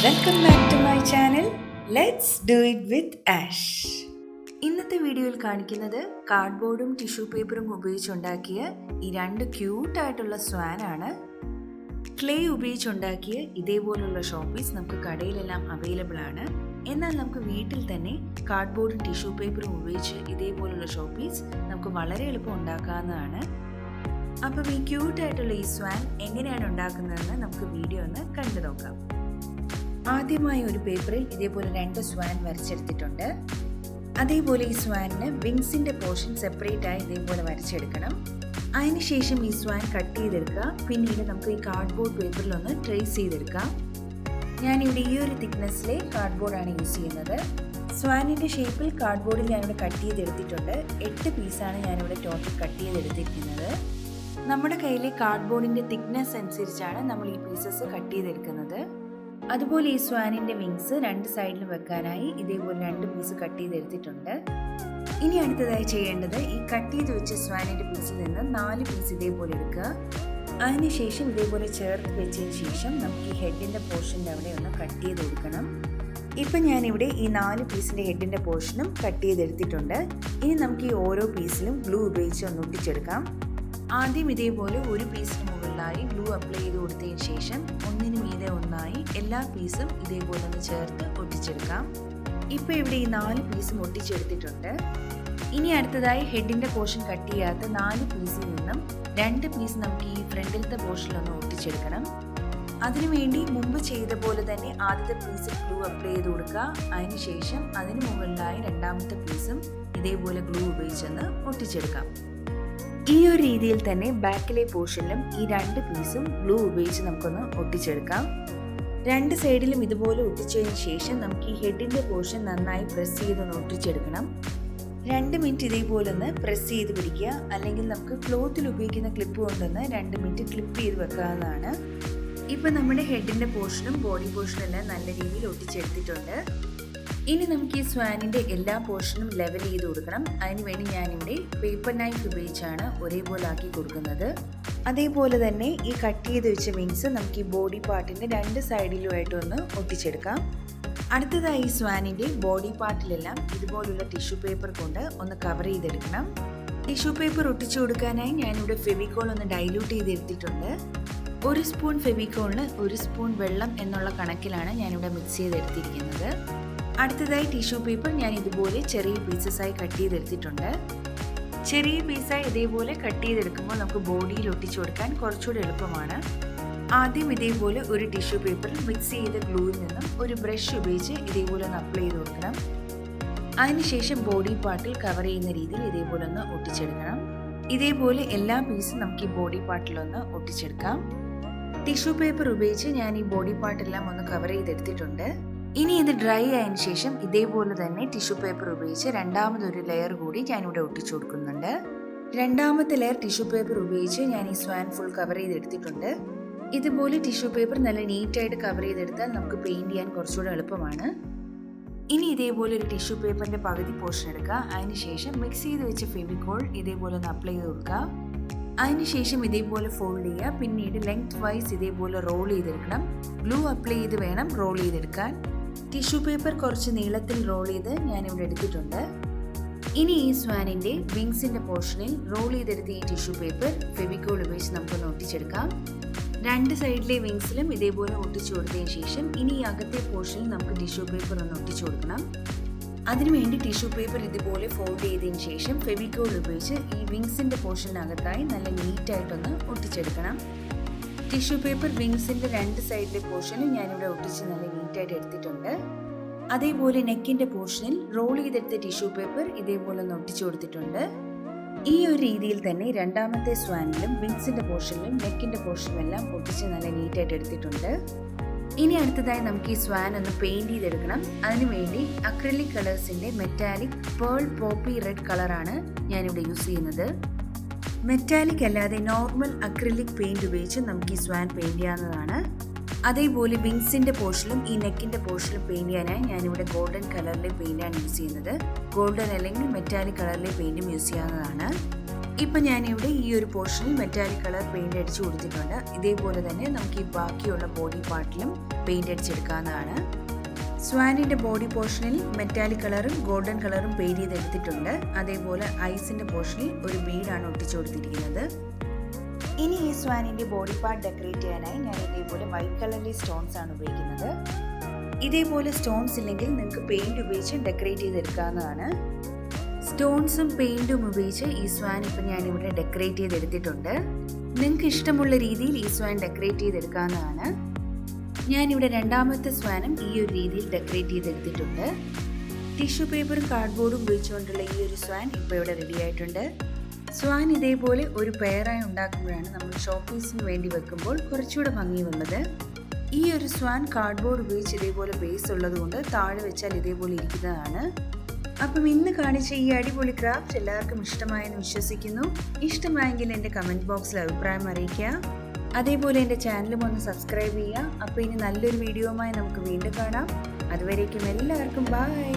Welcome back to my channel let's do it with Ash. ഇന്നത്തെ വീഡിയോയിൽ കാണിക്കുന്നത് കാർഡ്ബോർഡും ടിഷ്യൂ പേപ്പറും ഉപയോഗിച്ചുണ്ടാക്കിയ ഈ രണ്ട് ക്യൂട്ടായിട്ടുള്ള സ്വാനാണ്. ക്ലേ ഉപയോഗിച്ചുണ്ടാക്കിയ ഇതേപോലുള്ള ഷോപ്പീസ് നമുക്ക് കടയിലെല്ലാം അവൈലബിൾ ആണ്. എന്നാൽ നമുക്ക് വീട്ടിൽ തന്നെ കാർഡ്ബോർഡും ടിഷ്യൂ പേപ്പറും ഉപയോഗിച്ച് ഇതേപോലുള്ള ഷോപ്പീസ് നമുക്ക് വളരെ എളുപ്പം ഉണ്ടാക്കാവുന്നതാണ്. അപ്പം ഈ ക്യൂട്ടായിട്ടുള്ള ഈ സ്വാൻ എങ്ങനെയാണ് ഉണ്ടാക്കുന്നതെന്ന് നമുക്ക് വീഡിയോ ഒന്ന് കണ്ടു നോക്കാം. ആദ്യമായി ഒരു പേപ്പറിൽ ഇതേപോലെ രണ്ട് സ്വാൻ വരച്ചെടുത്തിട്ടുണ്ട്. അതേപോലെ ഈ സ്വാനിന് വിങ്സിന്റെ പോർഷൻ സെപ്പറേറ്റ് ആയി ഇതേപോലെ വരച്ചെടുക്കണം. അതിനുശേഷം ഈ സ്വാൻ കട്ട് ചെയ്തെടുക്കുക. പിന്നീട് നമുക്ക് ഈ കാർഡ്ബോർഡ് പേപ്പറിൽ ഒന്ന് ട്രേസ് ചെയ്തെടുക്കാം. ഞാനിവിടെ ഈ ഒരു തിക്നെസ്സിലെ കാർഡ്ബോർഡാണ് യൂസ് ചെയ്യുന്നത്. സ്വാനിന്റെ ഷേപ്പിൽ കാർഡ്ബോർഡിൽ ഞാനിവിടെ കട്ട് ചെയ്തെടുത്തിട്ടുണ്ട്. 8 പീസാണ് ഞാനിവിടെ ടോട്ടൽ കട്ട് ചെയ്തെടുത്തിരിക്കുന്നത്. നമ്മുടെ കയ്യിലെ കാർഡ്ബോർഡിന്റെ തിക്നെസ് അനുസരിച്ചാണ് നമ്മൾ ഈ പീസസ് കട്ട് ചെയ്തെടുക്കുന്നത്. അതുപോലെ ഈ സ്വാനിന്റെ വിങ്സ് രണ്ട് സൈഡിലും വെക്കാനായി ഇതേപോലെ 2 പീസ് കട്ട് ചെയ്തെടുത്തിട്ടുണ്ട്. ഇനി അടുത്തതായി ചെയ്യേണ്ടത് ഈ കട്ട് ചെയ്ത് വെച്ച സ്വാനിന്റെ പീസിൽ നിന്ന് 4 പീസ് ഇതേപോലെ എടുക്കുക. അതിനുശേഷം ഇതേപോലെ ചേർത്ത് വെച്ചതിന് ശേഷം നമുക്ക് ഈ ഹെഡിന്റെ പോർഷൻ്റെ അവിടെ ഒന്ന് കട്ട് ചെയ്ത് കൊടുക്കണം. ഇപ്പം ഞാനിവിടെ ഈ 4 പീസിന്റെ ഹെഡിന്റെ പോർഷനും കട്ട് ചെയ്തെടുത്തിട്ടുണ്ട്. ഇനി നമുക്ക് ഈ ഓരോ പീസിലും ഗ്ലൂ ഉപയോഗിച്ച് ഒന്ന് ഒട്ടിച്ചെടുക്കാം. ആദ്യം ഇതേപോലെ ഒരു പീസിന് മുകളിലായി ഗ്ലൂ അപ്ലൈ ചെയ്ത് കൊടുത്തതിന് ശേഷം ഒന്നിന് മീതെ ഒന്നായി എല്ലാ പീസും ഇതേപോലെ ഒന്ന് ചേർത്ത് ഒട്ടിച്ചെടുക്കാം. ഇപ്പോൾ ഇവിടെ ഈ 4 പീസും ഒട്ടിച്ചെടുത്തിട്ടുണ്ട്. ഇനി അടുത്തതായി ഹെഡിന്റെ പോർഷൻ കട്ട് ചെയ്യാത്ത 4 പീസിൽ നിന്നും 2 പീസ് നമുക്ക് ഈ ഫ്രണ്ടിലത്തെ പോർഷനിലൊന്ന് ഒട്ടിച്ചെടുക്കണം. അതിനുവേണ്ടി മുമ്പ് ചെയ്ത പോലെ തന്നെ ആദ്യത്തെ പീസിൽ ഗ്ലൂ അപ്ലൈ ചെയ്ത് കൊടുക്കുക. അതിനുശേഷം അതിന് മുകളിലായി രണ്ടാമത്തെ പീസും ഇതേപോലെ ഗ്ലൂ ഉപയോഗിച്ചൊന്ന് ഒട്ടിച്ചെടുക്കാം. ഈ ഒരു രീതിയിൽ തന്നെ ബാക്കിലെ പോർഷനിലും ഈ 2 പീസും ഗ്ലൂ ഉപയോഗിച്ച് നമുക്കൊന്ന് ഒട്ടിച്ചെടുക്കാം. 2 സൈഡിലും ഇതുപോലെ ഒട്ടിച്ചതിന് ശേഷം നമുക്ക് ഈ ഹെഡിന്റെ പോർഷൻ നന്നായി പ്രസ് ചെയ്തൊന്ന് ഒട്ടിച്ചെടുക്കണം. 2 മിനിറ്റ് ഇതേപോലെ ഒന്ന് പ്രസ് ചെയ്ത് പിടിക്കുക. അല്ലെങ്കിൽ നമുക്ക് ക്ലോത്തിൽ ഉപയോഗിക്കുന്ന ക്ലിപ്പ് കൊണ്ടൊന്ന് 2 മിനിറ്റ് ക്ലിപ്പ് ചെയ്ത് വെക്കാവുന്നതാണ്. ഇപ്പം നമ്മുടെ ഹെഡിന്റെ പോർഷനും ബോഡി പോർഷനും എല്ലാം നല്ല രീതിയിൽ ഒട്ടിച്ചെടുത്തിട്ടുണ്ട്. ഇനി നമുക്ക് ഈ സ്വാനിന്റെ എല്ലാ പോർഷനും ലെവൽ ചെയ്ത് കൊടുക്കണം. അതിനുവേണ്ടി ഞാനിവിടെ പേപ്പർ നൈഫ് ഉപയോഗിച്ചാണ് ഒരേപോലെ ആക്കി കൊടുക്കുന്നത്. അതേപോലെ തന്നെ ഈ കട്ട് ചെയ്ത് വെച്ച വിങ്സ് നമുക്ക് ഈ ബോഡി പാർട്ടിന്റെ 2 സൈഡിലുമായിട്ടൊന്ന് ഒട്ടിച്ചെടുക്കാം. അടുത്തതായി ഈ സ്വാനിന്റെ ബോഡി പാർട്ടിലെല്ലാം ഇതുപോലുള്ള ടിഷ്യൂ പേപ്പർ കൊണ്ട് ഒന്ന് കവർ ചെയ്തെടുക്കണം. ടിഷ്യൂ പേപ്പർ ഒട്ടിച്ചു കൊടുക്കാനായി ഞാനിവിടെ ഫെവിക്കോൾ ഒന്ന് ഡൈല്യൂട്ട് ചെയ്തെടുത്തിട്ടുണ്ട്. 1 സ്പൂൺ ഫെവിക്കോളിന് 1 സ്പൂൺ വെള്ളം എന്നുള്ള കണക്കിലാണ് ഞാനിവിടെ മിക്സ് ചെയ്തെടുത്തിരിക്കുന്നത്. അടുത്തതായി ടിഷ്യൂ പേപ്പർ ഞാൻ ഇതുപോലെ ചെറിയ പീസസായി കട്ട് ചെയ്തെടുത്തിട്ടുണ്ട്. ചെറിയ പീസായി ഇതേപോലെ കട്ട് ചെയ്തെടുക്കുമ്പോൾ നമുക്ക് ബോഡിയിൽ ഒട്ടിച്ചു കൊടുക്കാൻ കുറച്ചുകൂടി എളുപ്പമാണ്. ആദ്യം ഇതേപോലെ ഒരു ടിഷ്യൂ പേപ്പറിൽ മിക്സ് ചെയ്ത ഗ്ലൂവിൽ നിന്നും ഒരു ബ്രഷ് ഉപയോഗിച്ച് ഇതേപോലെ ഒന്ന് അപ്ലൈ ചെയ്ത് കൊടുക്കണം. അതിനുശേഷം ബോഡി പാർട്ടിൽ കവർ ചെയ്യുന്ന രീതിയിൽ ഇതേപോലെ ഒന്ന് ഒട്ടിച്ചെടുക്കണം. ഇതേപോലെ എല്ലാ പീസും നമുക്ക് ഈ ബോഡി പാർട്ടിലൊന്ന് ഒട്ടിച്ചെടുക്കാം. ടിഷ്യൂ പേപ്പർ ഉപയോഗിച്ച് ഞാൻ ഈ ബോഡി പാർട്ടെല്ലാം ഒന്ന് കവർ ചെയ്തെടുത്തിട്ടുണ്ട്. ഇനി ഇത് ഡ്രൈ ആയതിനു ശേഷം ഇതേപോലെ തന്നെ ടിഷ്യൂ പേപ്പർ ഉപയോഗിച്ച് രണ്ടാമതൊരു ലെയർ കൂടി ഞാനിവിടെ ഒട്ടിച്ചു കൊടുക്കുന്നുണ്ട്. രണ്ടാമത്തെ ലെയർ ടിഷ്യൂ പേപ്പർ ഉപയോഗിച്ച് ഞാൻ ഈ സ്വാൻ ഫുൾ കവർ ചെയ്തെടുത്തിട്ടുണ്ട്. ഇതുപോലെ ടിഷ്യൂ പേപ്പർ നല്ല നീറ്റായിട്ട് കവർ ചെയ്തെടുത്താൽ നമുക്ക് പെയിന്റ് ചെയ്യാൻ കുറച്ചുകൂടെ എളുപ്പമാണ്. ഇനി ഇതേപോലെ ഒരു ടിഷ്യൂ പേപ്പറിന്റെ പകുതി പോർഷൻ എടുക്കുക. അതിനുശേഷം മിക്സ് ചെയ്ത് വെച്ച ഫെവിക്കോൾ ഇതേപോലെ ഒന്ന് അപ്ലൈ ചെയ്ത് കൊടുക്കുക. അതിനുശേഷം ഇതേപോലെ ഫോൾഡ് ചെയ്യുക. പിന്നീട് ലെങ്ത് വൈസ് ഇതേപോലെ റോൾ ചെയ്തെടുക്കണം. ഗ്ലൂ അപ്ലൈ ചെയ്ത് വേണം റോൾ ചെയ്തെടുക്കാൻ. ടിഷ്യൂ പേപ്പർ കുറച്ച് നീളത്തിൽ റോൾ ചെയ്ത് ഞാനിവിടെ എടുത്തിട്ടുണ്ട്. ഇനി ഈ സ്വാനിന്റെ വിങ്സിന്റെ പോർഷനിൽ റോൾ ചെയ്തെടുത്ത ഈ ടിഷ്യൂ പേപ്പർ ഫെവിക്കോൾ ഉപയോഗിച്ച് നമുക്കൊന്ന് ഒട്ടിച്ചെടുക്കാം. 2 സൈഡിലെ വിങ്സിലും ഇതേപോലെ ഒട്ടിച്ചു കൊടുത്തതിന് ശേഷം ഇനി ഈ അകത്തെ പോർഷനിൽ നമുക്ക് ടിഷ്യൂ പേപ്പർ ഒന്ന് ഒട്ടിച്ചു കൊടുക്കണം. അതിനുവേണ്ടി ടിഷ്യൂ പേപ്പർ ഇതുപോലെ ഫോൾഡ് ചെയ്തതിന് ശേഷം ഫെവിക്കോൾ ഉപയോഗിച്ച് ഈ വിങ്സിന്റെ പോർഷനകത്തായി നല്ല നീറ്റായിട്ടൊന്ന് ഒട്ടിച്ചെടുക്കണം. ടിഷ്യൂ പേപ്പർ വിങ്സിന്റെ 2 സൈഡിലെ പോർഷനും ഞാനിവിടെ ഒട്ടിച്ച് നല്ല നീറ്റായിട്ട് എടുത്തിട്ടുണ്ട്. അതേപോലെ നെക്കിന്റെ പോർഷനിൽ റോൾ ചെയ്തെടുത്ത ടിഷ്യൂ പേപ്പർ ഇതേപോലെ ഒന്ന് ഒട്ടിച്ചു കൊടുത്തിട്ടുണ്ട്. ഈ ഒരു രീതിയിൽ തന്നെ രണ്ടാമത്തെ സ്വാനിലും വിങ്സിന്റെ പോർഷനിലും നെക്കിന്റെ പോർഷനിലും എല്ലാം ഒട്ടിച്ച് നല്ല നീറ്റായിട്ട് എടുത്തിട്ടുണ്ട്. ഇനി അടുത്തതായി നമുക്ക് ഈ സ്വാൻ ഒന്ന് പെയിന്റ് ചെയ്തെടുക്കണം. അതിനുവേണ്ടി അക്രിലിക് കളേഴ്സിന്റെ മെറ്റാലിക് പേൾ പോപ്പി റെഡ് കളറാണ് ഞാനിവിടെ യൂസ് ചെയ്യുന്നത്. മെറ്റാലിക് അല്ലാതെ നോർമൽ അക്രിലിക് പെയിന്റ് ഉപയോഗിച്ച് നമുക്ക് ഈ സ്വാൻ പെയിന്റ് ചെയ്യാവുന്നതാണ്. അതേപോലെ വിങ്സിന്റെ പോർഷനിലും ഈ നെക്കിന്റെ പോർഷനിലും പെയിന്റ് ചെയ്യാനായി ഞാനിവിടെ ഗോൾഡൻ കളറിലെ പെയിന്റാണ് യൂസ് ചെയ്യുന്നത്. ഗോൾഡൻ അല്ലെങ്കിൽ മെറ്റാലിക് കളറിലെ പെയിന്റും യൂസ് ചെയ്യാവുന്നതാണ്. ഇപ്പം ഞാനിവിടെ ഈ ഒരു പോർഷനിൽ മെറ്റാലിക് കളർ പെയിന്റ് അടിച്ചു കൊടുത്തിട്ടുണ്ട്. ഇതേപോലെ തന്നെ നമുക്ക് ഈ ബാക്കിയുള്ള ബോഡി പാർട്ടിലും പെയിന്റ് അടിച്ചെടുക്കാവുന്നതാണ്. സ്വാനിൻ്റെ ബോഡി പോർഷനിൽ മെറ്റാലിക് കളറും ഗോൾഡൻ കളറും പെയിന്റ് ചെയ്തെടുത്തിട്ടുണ്ട്. അതേപോലെ ഐസിൻ്റെ പോർഷനിൽ ഒരു ബീഡാണ് ഒട്ടിച്ചു കൊടുത്തിരിക്കുന്നത്. ഇനി ഈ സ്വാനിൻ്റെ ബോഡി പാർട്ട് ഡെക്കറേറ്റ് ചെയ്യാനായി ഞാൻ ഇതേപോലെ വൈറ്റ് കളറിലെ സ്റ്റോൺസ് ആണ് ഉപയോഗിക്കുന്നത്. ഇതേപോലെ സ്റ്റോൺസ് ഇല്ലെങ്കിൽ നിങ്ങൾക്ക് പെയിന്റ് ഉപയോഗിച്ച് ഡെക്കറേറ്റ് ചെയ്തെടുക്കാവുന്നതാണ്. സ്റ്റോൺസും പെയിന്റും ഉപയോഗിച്ച് ഈ സ്വാൻ ഇപ്പം ഞാനിവിടെ ഡെക്കറേറ്റ് ചെയ്തെടുത്തിട്ടുണ്ട്. നിങ്ങൾക്ക് ഇഷ്ടമുള്ള രീതിയിൽ ഈ സ്വാൻ ഡെക്കറേറ്റ് ചെയ്തെടുക്കാവുന്നതാണ്. ഞാനിവിടെ രണ്ടാമത്തെ സ്വാനും ഈ ഒരു രീതിയിൽ ഡെക്കറേറ്റ് ചെയ്തെടുത്തിട്ടുണ്ട്. ടിഷ്യൂ പേപ്പറും കാർഡ്ബോർഡും ഉപയോഗിച്ചുകൊണ്ടുള്ള ഈ ഒരു സ്വാൻ ഇപ്പോൾ ഇവിടെ റെഡി ആയിട്ടുണ്ട്. സ്വാൻ ഇതേപോലെ ഒരു പെയറായി ഉണ്ടാക്കുമ്പോഴാണ് നമ്മൾ ഷോപ്പ് പീസിന് വേണ്ടി വെക്കുമ്പോൾ കുറച്ചുകൂടെ ഭംഗിയുള്ളത്. ഈ ഒരു സ്വാൻ കാർഡ്ബോർഡ് ഉപയോഗിച്ച് ഇതേപോലെ ബേസ് ഉള്ളത് കൊണ്ട് താഴെ വെച്ചാൽ ഇതേപോലെ ഇരിക്കുന്നതാണ്. അപ്പം ഇന്ന് കാണിച്ച ഈ അടിപൊളി ക്രാഫ്റ്റ് എല്ലാവർക്കും ഇഷ്ടമായെന്ന് വിശ്വസിക്കുന്നു. ഇഷ്ടമായെങ്കിൽ എൻ്റെ കമൻറ്റ് ബോക്സിൽ അഭിപ്രായം അറിയിക്കുക. അതേപോലെ എൻ്റെ ചാനലും ഒന്ന് സബ്സ്ക്രൈബ് ചെയ്യുക. അപ്പോൾ ഇനി നല്ലൊരു വീഡിയോയുമായി നമുക്ക് വീണ്ടും കാണാം. അതുവരേക്കും എല്ലാവർക്കും ബൈ.